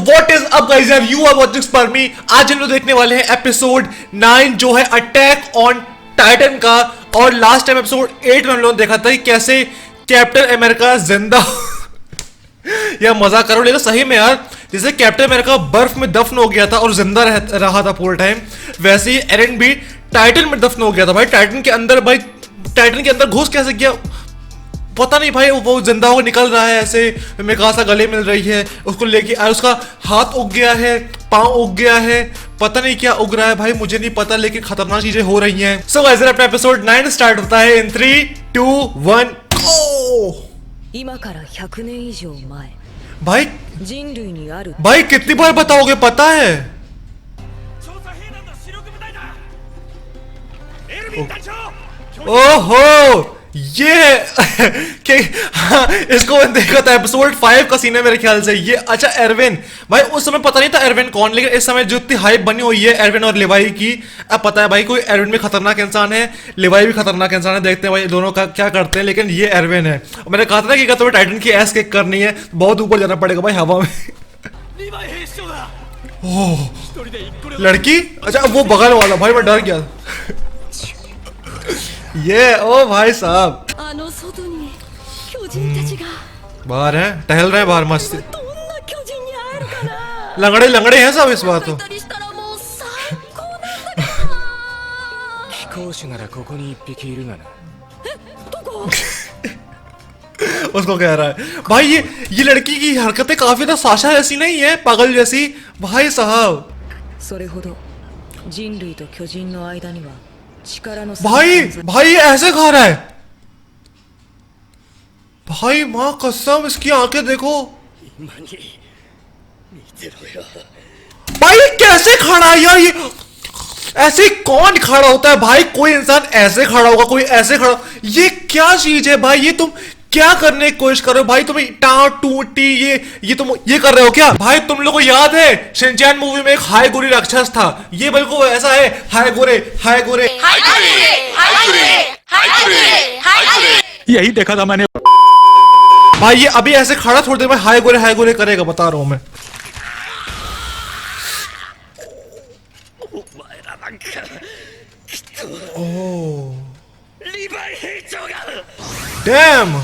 What is up guys, you are watching स्पर्मी। आज हम लोग देखने वाले हैं एपिसोड 9 जो है अटैक ऑन टाइटन का। और लास्ट टाइम एपिसोड 8 में हम लोगों ने देखा था कि कैसे कैप्टन अमेरिका जिंदा या मजाक करो लेकिन सही में यार, जैसे कैप्टन अमेरिका बर्फ में दफन हो गया था और जिंदा रहा था पूरा टाइम, वैसे ही एरन भी टाइटन में दफन हो गया था भाई। टाइटन के अंदर भाई, टाइटन के अंदर घुस कैसे गया पता नहीं भाई। वो जिंदा हो निकल रहा है ऐसे, मिकासा गले मिल रही है उसको लेके आए, उसका हाथ उग गया है, पांव उग गया है, पता नहीं क्या उग रहा है भाई, मुझे नहीं पता, लेकिन खतरनाक चीजें हो रही हैं। सो गाइस अपना एपिसोड 9 स्टार्ट होता है इन 3, 2, 1 गो। भाई भाई कितनी बार बताओगे, पता है ओहो ये हाँ, इसको मैंने देखा था एपिसोड 5 का सीन है मेरे ख्याल से ये। अच्छा एरविन भाई, उस समय पता नहीं था एरविन कौन, लेकिन इस समय जो इतनी हाइप बनी हुई है एरविन और लिवाई की, अब पता है भाई कोई एरविन भी खतरनाक इंसान है, लिवाई भी खतरनाक इंसान है। देखते हैं भाई दोनों का क्या करते हैं, लेकिन ये एरविन है। मैंने कहा था ना कि अगर तुम्हें टाइटन की एस किक करनी है बहुत ऊपर जाना पड़ेगा भाई हवा में। ओह लड़की, अच्छा वो बगल वाला भाई, मैं डर गया। ये ओ भाई साहब बाहर हैं, टहल रहे हैं बाहर मस्त। लंगड़े लंगड़े हैं सब इस बार तो। उसको कह रहा है भाई ये लड़की की हरकतें काफी तो साशा जैसी नहीं है, पागल जैसी भाई साहब। भाई भाई ऐसे खा रहा है भाई, माँ कसम इसकी आंखें देखो भाई कैसे खड़ा है यार ये। ऐसे कौन खड़ा होता है भाई, कोई इंसान ऐसे खड़ा होगा, कोई ऐसे खड़ा, ये क्या चीज है भाई। ये तुम क्या करने की कोशिश कर रहे हो भाई, तुम टाँग टूटी ये तुम ये कर रहे हो क्या भाई। तुम लोगों को याद है शिनचैन मूवी में एक हाय गोरी राक्षस था, ये बिल्कुल ऐसा है, हाय गोरे हाय गोरे हाय गोरे हाय गोरे हाय गोरे हाय गोरे, यही देखा था मैंने भाई। ये अभी ऐसे खड़ा थोड़ी देर में हाय गोरे करेगा, बता रहा हूं मैं। ओह डैम,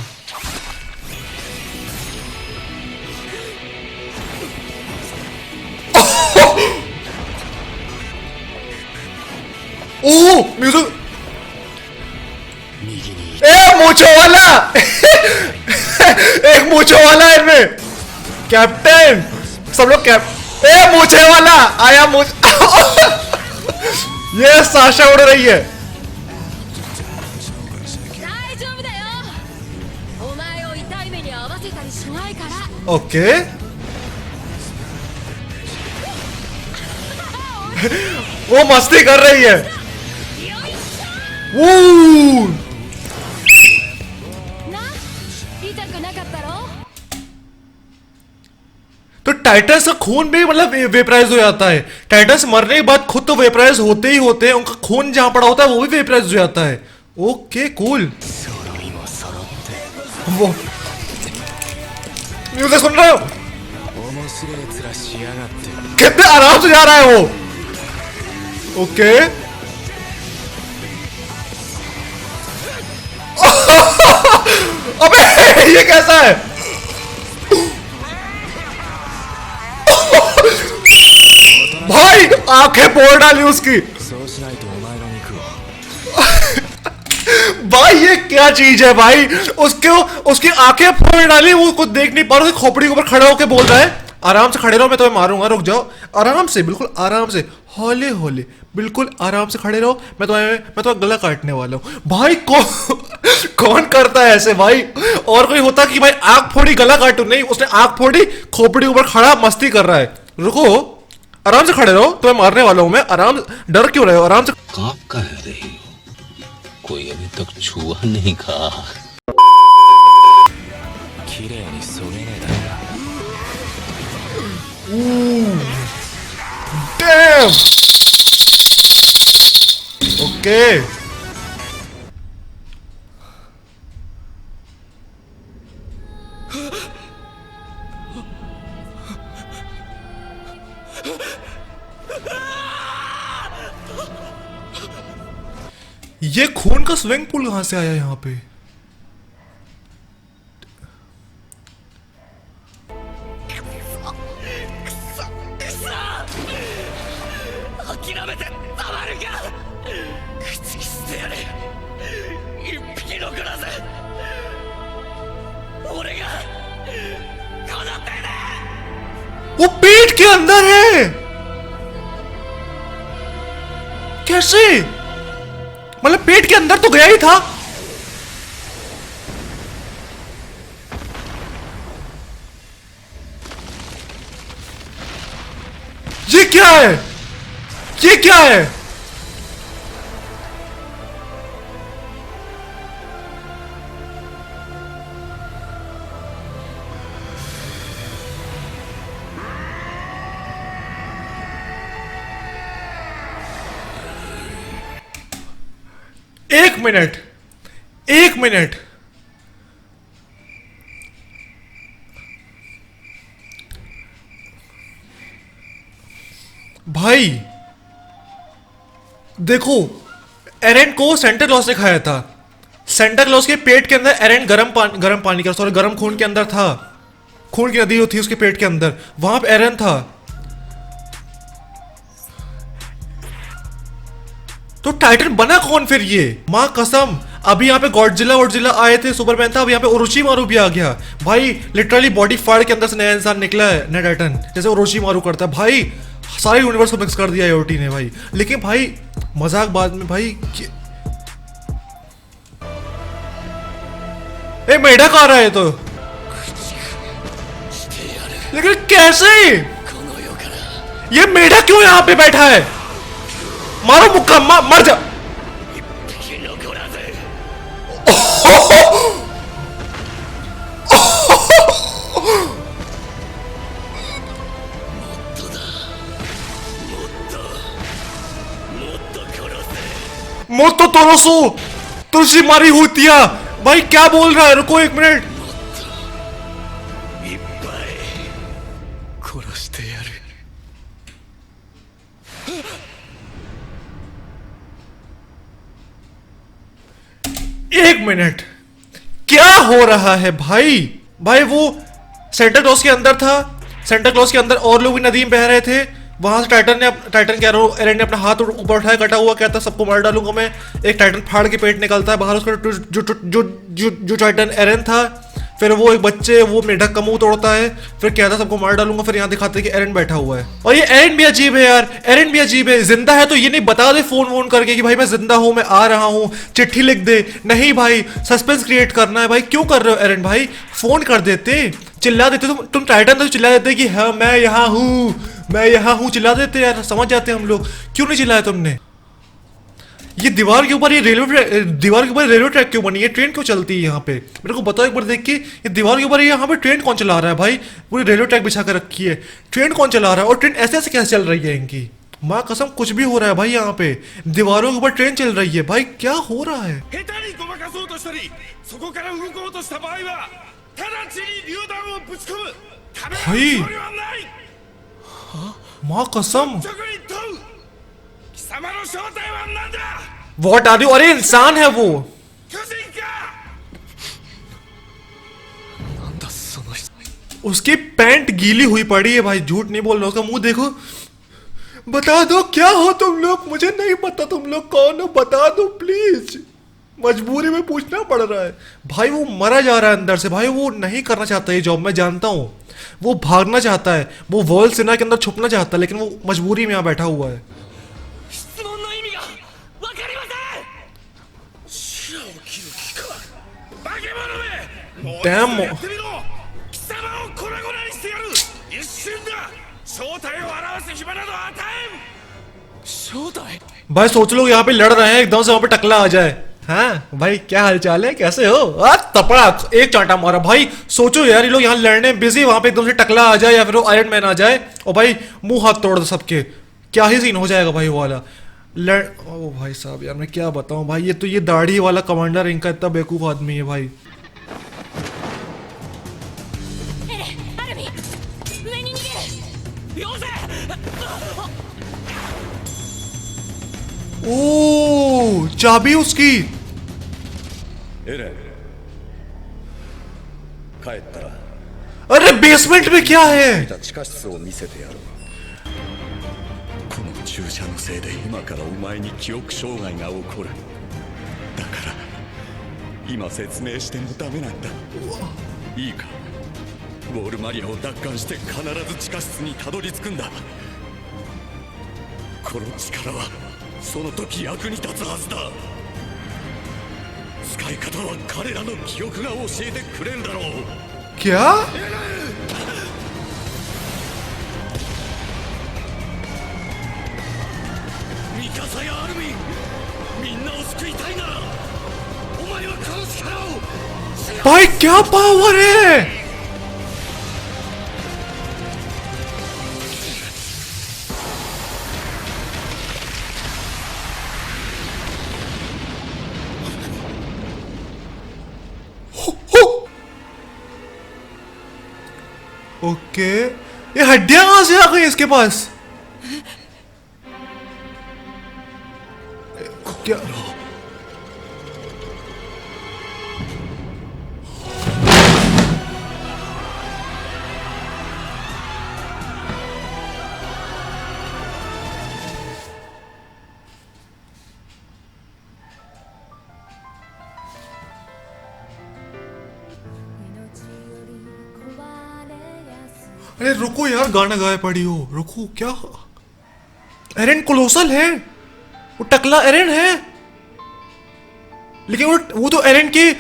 ओह म्यूजिक, ए मूंछों वाला एक मूंछों वाला इनमें कैप्टन, सब लोग ए मूंछे वाला आया मूंछ ये साशा उड़ रही है। ओके वो मस्ती कर रही है। वो तो टाइटन्स का खून भी मतलब वेपराइज हो जाता है। टाइटन्स मरने के बाद खुद तो वेपराइज होते ही होते हैं, उनका खून जहां पड़ा होता है वो भी वेपराइज हो जाता है। ओके कूल, वो म्यूजिक सुन रहे हो, कितने आराम से जा रहा है वो। ओके अबे ये कैसा है भाई, आंखें फोड़ डाली उसकी भाई ये क्या चीज है भाई, उसकी आंखें फोड़ डाली, वो कुछ देख नहीं पा रहा, खोपड़ी के ऊपर खड़ा होकर बोल रहा है आराम से खड़े रहो मैं तुम्हें मारूंगा, रुक जाओ आराम से, बिल्कुल आराम से, हौले हौले बिल्कुल आराम से खड़े रहो, मैं तुम्हारा गला काटने वाला हूँ भाई। कौन करता है ऐसे भाई, और कोई होता कि भाई आंख फोड़ी गला काटू, नहीं उसने आंख फोड़ी खोपड़ी ऊपर खड़ा मस्ती कर रहा है। रुको आराम से खड़े रहो, तुम्हें मारने वाला हूं मैं, आराम, डर क्यों रहे हो, आराम से। कहाँ कह रही हो, कोई अभी तक छुआ नहीं खा। Damn! Okay. ये खून का स्विमिंग पूल कहां से आया यहाँ पे? वो पेट के अंदर है कैसे? मतलब पेट के अंदर तो गया ही था। ये क्या है? ये क्या है? एक मिनट, एक मिनट। भाई देखो, एरेन को सेंटा क्लॉज ने खाया था। सेंटा क्लॉज के पेट के अंदर एरेन गर्म पानी का, सॉरी, गर्म खून के अंदर था। खून की नदी थी उसके पेट के अंदर, वहां पे एरेन था। तो टाइटन बना कौन फिर ये? मां कसम, अभी यहाँ पे गॉडजिला आए थे, सुपरमैन था, अब यहाँ पे ओरोचिमारू भी आ गया। भाई लिटरली बॉडी फाड़ के अंदर से नया इंसान निकला है, नया टाइटन, जैसे ओरोचिमारू करता है। भाई सारे यूनिवर्स को मिक्स कर दिया एओटी ने भाई। लेकिन भाई मजाक बाद में भाई, ए मेढक आ रहा है तो, लेकिन कैसे? ये मेढक क्यों यहाँ पे बैठा है? मारो मुक्का, मर जा। मोतो तोरोसो तुलसी मारी हुतिया। भाई क्या बोल रहा है? रुको एक मिनट। एक मिनट, क्या हो रहा है भाई? भाई वो सेंटा क्लॉज के अंदर था, सेंटा क्लॉज के अंदर और लोग भी नदी में बह रहे थे। वहां से टाइटन कह रहा हूँ, एरेन ने अपना हाथ ऊपर उठाया, कटा हुआ, कहता सबको मार डालूंगा मैं। एक टाइटन फाड़ के पेट निकलता है बाहर उसका, जो टाइटन एरेन था। फिर वो एक बच्चे, वो मेढक का मुंह तोड़ता है, फिर कहता सबको मार डालूंगा। फिर यहाँ दिखाते कि एरेन बैठा हुआ है। और ये एरेन भी अजीब है यार, एरेन भी अजीब है। जिंदा है तो ये नहीं बता दे फोन वोन करके कि भाई मैं जिंदा हूं, मैं आ रहा हूं, चिट्ठी लिख दे। नहीं भाई, सस्पेंस क्रिएट करना है भाई। क्यों कर रहे हो एरेन भाई? फोन कर देते, चिल्ला देते। तुम टाइटन तो चिल्ला देते कि हाँ मैं यहाँ हूँ, मैं यहाँ हूँ, चिल्ला देते यार, समझ जाते हम लोग। क्यों नहीं चिल्लाया तुमने? ये दीवार के ऊपर ये दीवार के ऊपर रेलवे ट्रैक क्यों बनी है? ट्रेन क्यों चलती है यहाँ पे? मेरे को बताओ एक बार देख के, ये दीवार के ऊपर यहाँ पे ट्रेन कौन चला रहा है भाई? पूरी रेलवे ट्रैक बिछा कर रखी है, ट्रेन कौन चला रहा है? और ट्रेन ऐसे ऐसे कैसे चल रही है इनकी? माँ कसम कुछ भी हो रहा है भाई यहाँ पे। दीवारों के ऊपर ट्रेन चल रही है भाई, क्या हो रहा है? भाई माँ कसम, वॉट आर यू? अरे इंसान है वो। उसकी पैंट गीली हुई पड़ी है भाई, झूठ नहीं बोल रहा। उसका मुंह देखो। बता दो क्या हो तुम लोग, मुझे नहीं पता तुम लोग कौन हो, बता दो प्लीज। मजबूरी में पूछना पड़ रहा है भाई। वो मरा जा रहा है अंदर से भाई, वो नहीं करना चाहता ये जॉब, मैं जानता हूँ। वो भागना चाहता है, वो वर्ल्ड सेना के अंदर छुपना चाहता है, लेकिन वो मजबूरी में यहाँ बैठा हुआ है। डैम, भाई सोच लो यहाँ पे लड़ रहे हैं, एकदम से वहां पे टकला आ जाए। हाँ भाई क्या हाल चाल है, कैसे हो? तपड़ा एक चांटा मारा भाई। सोचो यार, ये लोग यहाँ लड़ने बिजी, वहां पे एकदम से टकला आ जाए या फिर वो आयरन मैन आ जाए और भाई मुंह हाथ तोड़ दे सबके, क्या ही सीन हो जाएगा भाई वो वाला। ओ भाई साहब यार, मैं क्या बताऊं भाई। ये दाढ़ी वाला कमांडर इनका इतना बेवकूफ आदमी है भाई। ओ चाबी उसकी। エレン帰ったら अरे बेसमेंट में क्या है? 地下室を見せてやろう。この注射のせいで今からお前に記憶障害が起こる。だから今説明してもダメなんだ。いいか、ウォールマリアを奪還して必ず地下室にたどり着くんだ。この力はその時役に立つはずだ。使い方は彼らの記憶が教えてくれるだろう。 क्या? ミカサやアルミン、みんなを救いたいならお前はこの力を。 भाई क्या पावर है? ओके, ये हड्डियां कहां से आ गई इसके पास? क्या? अरे रुको यार, गाना गाए पड़ी हो, रुको। क्या एरेन कोलोसल है? वो टकला एरेन है, लेकिन वो तो एरेन के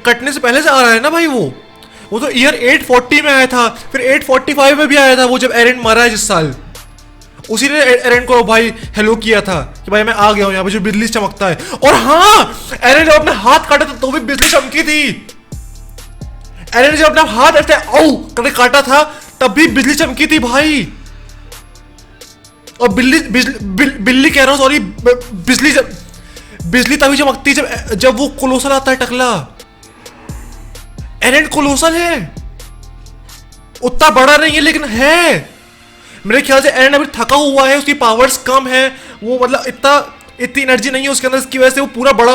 कटने से पहले से आ रहा है ना भाई। वो तो ईयर 840 में आया था, फिर 845 में भी आया था, वो जब एरेन मरा है जिस साल। उसी ने एरेन को भाई हेलो किया था कि भाई मैं आ गया हूं यहाँ पे, जो बिजली चमकता है। और हाँ, एरेन जब अपना हाथ काटा था तो भी बिजली चमकी थी। एरेन ने जब अपना हाथ ऐसे औ करके काटा था तब भी बिजली चमकी थी भाई। और बिल्ली कह रहा हूं, सॉरी, बिजली तभी चमकती जब वो कोलोसल आता है टकला। एरेन कोलोसल है, उतना बड़ा नहीं है लेकिन है। मेरे ख्याल से एरेन अभी थका हुआ है, उसकी पावर्स कम है, वो मतलब इतनी एनर्जी नहीं है उसके अंदर, इसकी वजह से वो पूरा बड़ा।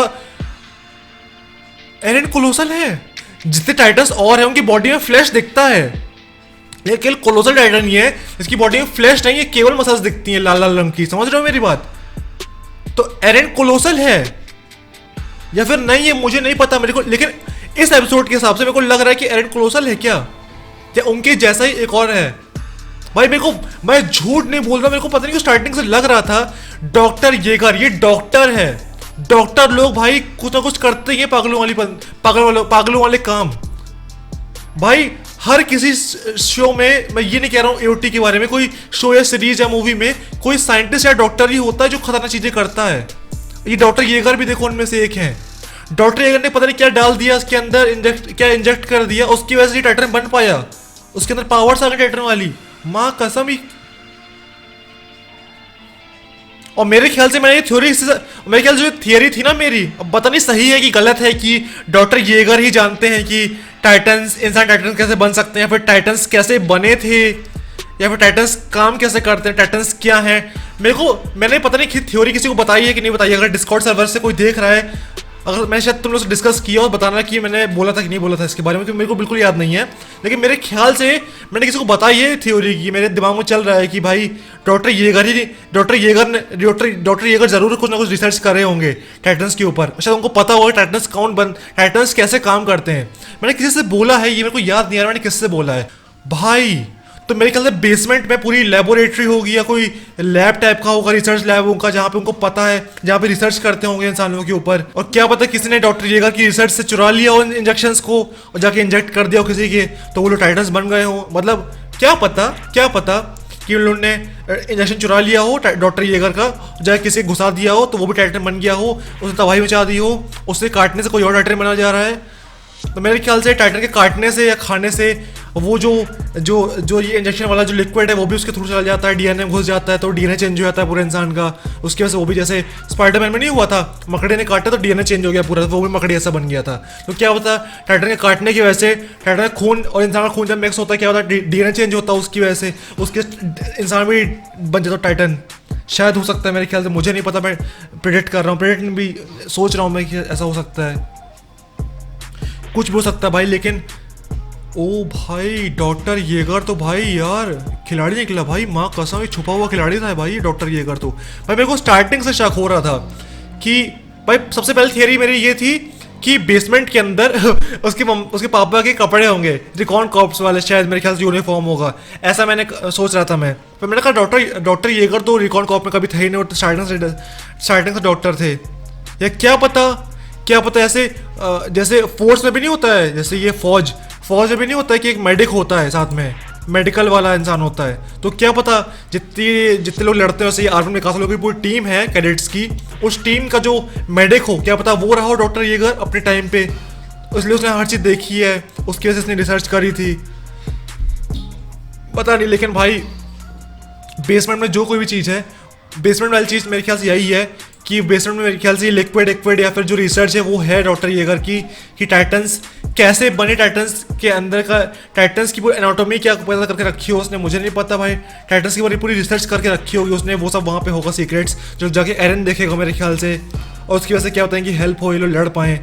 एरेन कोलोसल है। जितने टाइटन्स और हैं उनकी बॉडी में फ्लैश दिखता है, ये केवल कोलोसल टाइटन ही है इसकी बॉडी में फ्लैश नहीं है, केवल मसल्स दिखती हैं लाल लाल रंग की। समझ रहे हो मेरी बात? तो एरेन कोलोसल है या फिर नहीं है मुझे नहीं पता मेरे को, लेकिन इस एपिसोड के हिसाब से मेरे को लग रहा है कि एरेन कोलोसल है। क्या उनके जैसा ही एक और है भाई? मेरे को, मैं झूठ नहीं बोल रहा, मेरे को पता नहीं, स्टार्टिंग से लग रहा था डॉक्टर येगर, ये डॉक्टर है। डॉक्टर लोग भाई कुछ ना कुछ करते ही पागलों वाले काम भाई। हर किसी शो में, मैं ये नहीं कह रहा हूँ एओटी के बारे में, कोई शो या सीरीज या मूवी में कोई साइंटिस्ट या डॉक्टर ही होता है जो खतरनाक चीजें करता है। ये डॉक्टर येगर भी देखो उनमें से एक है। डॉक्टर येगर ने पता नहीं क्या डाल दिया उसके अंदर, इंजेक्ट कर दिया, उसकी वजह से ये टाइटन बन पाया, उसके अंदर पावर्स आ गई टाइटन वाली। माँ कसम ही। और मेरे ख्याल से मैंने ये मेरे ख्याल से जो थियरी थी ना मेरी, अब पता नहीं सही है कि गलत है, कि डॉक्टर येगर ही जानते हैं कि टाइटन्स, इंसान टाइटन्स कैसे बन सकते हैं, फिर टाइटन्स कैसे बने थे, या फिर टाइटन्स काम कैसे करते हैं, टाइटन्स क्या हैं। मैंने पता नहीं थ्योरी किसी को बताई है कि नहीं बताई। अगर डिस्कॉर्ड सर्वर से कोई देख रहा है, अगर मैंने शायद तुम लोग से डिस्कस किया और बताना कि मैंने बोला था कि नहीं बोला था इसके बारे में, क्योंकि मेरे को बिल्कुल याद नहीं है। लेकिन मेरे ख्याल से मैंने किसी को बताई है थ्योरी की, मेरे दिमाग में चल रहा है कि भाई डॉक्टर येगर जरूर कुछ ना कुछ रिसर्च कर रहे होंगे टाइटन्स के ऊपर। शायद उनको पता होगा टाइटन्स कैसे काम करते हैं। मैंने किसी से बोला है, ये मेरे को याद नहीं आ रहा मैंने किससे बोला है भाई। तो मेरे ख्याल से बेसमेंट में पूरी लेबोरेटरी होगी या कोई लैब टाइप का होगा, रिसर्च लैब उनका, जहाँ पे उनको पता है, जहाँ पे रिसर्च करते होंगे इंसानों के ऊपर। और क्या पता किसी ने डॉक्टर येगर की रिसर्च से चुरा लिया हो इंजेक्शंस को और जाके इंजेक्ट कर दिया हो किसी के, तो वो लोग टाइटन्स बन गए हो। मतलब क्या पता कि उन लोगों ने इंजेक्शन चुरा लिया हो डॉक्टर येगर का, जाके किसी घुसा दिया हो तो वो भी टाइटन बन गया हो, उसने तबाही मचा दी हो, उससे काटने से कोई और टाइटन बना जा रहा है। तो मेरे ख्याल से टाइटन के काटने से या खाने से वो जो ये इंजेक्शन वाला जो लिक्विड है वो भी उसके थ्रू चला जाता है, डीएनए घुस जाता है, तो डीएनए चेंज हो जाता है पूरे इंसान का। उसकी वजह से वो भी, जैसे स्पाइडरमैन में नहीं हुआ था, मकड़े ने काटा तो डीएनए चेंज हो गया पूरा, तो वो भी मकड़ी ऐसा बन गया था। तो क्या होता है टाइटन के काटने की वजह से, टाइटन का खून और इंसान का खून जब मिक्स होता है क्या होता है, डीएनए चेंज होता है, उसकी वजह से उसके इंसान भी बन जाता है टाइटन। शायद हो सकता है, मेरे ख्याल से, मुझे नहीं पता, मैं प्रेडिक्ट कर रहा हूँ, प्रेडिक्ट भी सोच रहा हूँ मैं कि ऐसा हो सकता है, कुछ भी हो सकता है भाई। लेकिन ओ भाई डॉक्टर येगर तो भाई यार खिलाड़ी निकला भाई, माँ कसम, छुपा हुआ खिलाड़ी था भाई डॉक्टर येगर तो। भाई मेरे को स्टार्टिंग से शक हो रहा था कि भाई, सबसे पहले थियरी मेरी ये थी कि बेसमेंट के अंदर उसके पापा के कपड़े होंगे, रिकॉन कॉर्प्स वाले, शायद मेरे ख्याल से यूनिफॉर्म होगा, ऐसा मैंने सोच रहा था मैं। पर मैंने कहा डॉक्टर येगर तो रिकॉन कॉर्प में कभी थे ही नहीं, और स्टार्टिंग से डॉक्टर थे, या क्या पता ऐसे जैसे फोर्स में भी नहीं होता है, जैसे ये फौज में भी नहीं होता है कि एक मेडिक होता है साथ में, मेडिकल वाला इंसान होता है, तो क्या पता जितने लोग लड़ते हैं वैसे ये आर्मी में काफी लोगों की पूरी टीम है कैडेट्स की, उस टीम का जो मेडिक हो, क्या पता वो रहा हो डॉक्टर येगर अपने टाइम पे, इसलिए उसने हर चीज़ देखी है, उसकी वजह से उसने रिसर्च करी थी, पता नहीं। लेकिन भाई बेसमेंट में जो कोई भी चीज़ है, बेसमेंट वाली चीज़ मेरे ख्याल से यही है कि बेसमेंट में मेरे ख्याल से लिक्विड या फिर जो रिसर्च है वो है डॉक्टर येगर की, कि टाइटन्स कैसे बने, टाइटन्स के अंदर का, टाइटन्स की पूरी एनाटॉमी क्या पता करके रखी हो उसने, मुझे नहीं पता भाई, टाइटन्स की पूरी रिसर्च करके रखी होगी उसने, वो सब वहाँ पे होगा सीक्रेट्स जो जाके एरन देखेगा मेरे ख्याल से, और उसकी वजह से क्या होता है कि हेल्प हो, ये लोग लड़ पाएँ।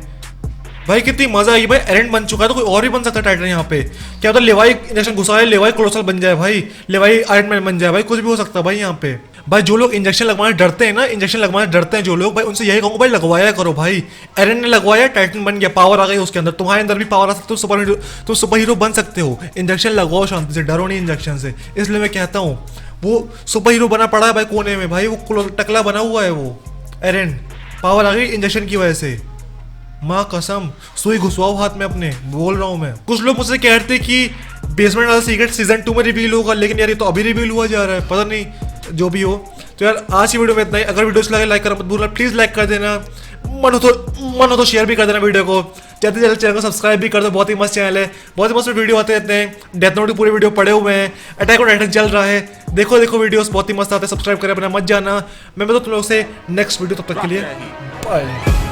भाई कितनी मजा आई भाई, एरन बन चुका है तो कोई और भी बन सकता है टाइटन यहाँ पे, क्या होता है लेवाई इंजेक्शन घुसा है, लेवाई कोलोसल बन जाए भाई, लेवाई आयरन मैन बन जाए भाई, कुछ भी हो सकता है भाई यहाँ पे। भाई जो लोग इंजेक्शन लगवाने डरते हैं जो लोग, भाई उनसे यही कहूँगा भाई लगवाया करो भाई, एरन ने लगवाया, टाइटन बन गया, पावर आ गई उसके अंदर, तुम्हारे अंदर भी पावर आ सकते हो, तुम सुपर हीरो बन सकते हो, इंजेक्शन लगवाओ शांति से, डरो नहीं इंजेक्शन से। इसलिए मैं कहता हूँ वो सुपर हीरो बना पड़ा है भाई कोने में, भाई वो टकला बना हुआ है वो एरन, पावर आ गई इंजेक्शन की वजह से, माँ कसम, सुई घुसवाओ हाथ में अपने, बोल रहा हूँ मैं। कुछ लोग मुझसे कह रहे थे कि बेसमेंट वाला सीक्रेट सीजन 2 में रिवील होगा, लेकिन यार ये तो अभी रिवील हुआ जा रहा है, पता नहीं जो भी हो। तो यार आज की वीडियो में इतना ही, अगर वीडियो लगे लाइक करना मत भूलना, प्लीज़ लाइक कर देना, मन हो तो शेयर भी कर देना वीडियो को, जल्दी जल्दी चैनल को सब्सक्राइब भी कर दो, बहुत ही मस्त चैनल है, बहुत ही मस्त वीडियो आते रहते हैं, डेथ नोट की पूरी वीडियो पड़े हुए हैं, अटैक ऑन टाइटन चल रहा है, देखो वीडियोस बहुत ही मस्त आते हैं, सब्सक्राइब करें अपना, मत जाना। मैं तुम लोग से नेक्स्ट वीडियो, तब तक के लिए बाय।